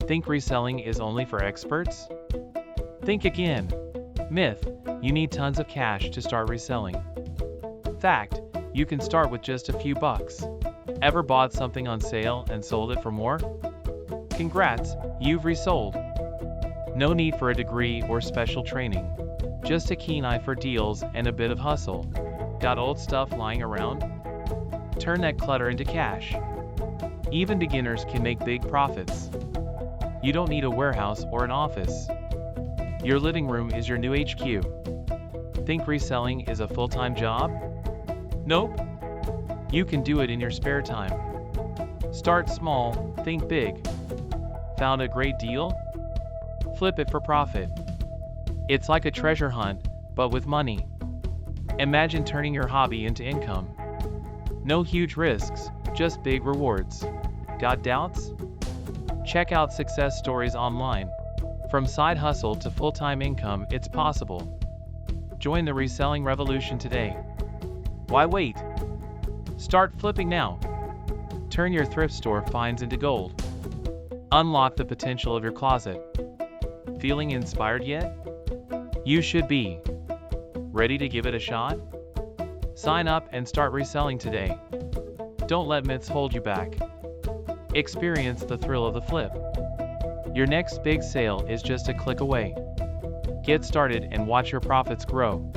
Think reselling is only for experts? Think again. Myth: you need tons of cash to start reselling. Fact: you can start with just a few bucks. Ever bought something on sale and sold it for more? Congrats, you've resold. No need for a degree or special training. Just a keen eye for deals and a bit of hustle. Got old stuff lying around? Turn that clutter into cash. Even beginners can make big profits. You don't need a warehouse or an office. Your living room is your new HQ. Think reselling is a full-time job? Nope. You can do it in your spare time. Start small, think big. Found a great deal? Flip it for profit. It's like a treasure hunt, but with money. Imagine turning your hobby into income. No huge risks, just big rewards. Got doubts? Check out success stories online. From side hustle to full-time income, it's possible. Join the reselling revolution today. Why wait? Start flipping now. Turn your thrift store finds into gold. Unlock the potential of your closet. Feeling inspired yet? You should be. Ready to give it a shot? Sign up and start reselling today. Don't let myths hold you back. Experience the thrill of the flip. Your next big sale is just a click away. Get started and watch your profits grow.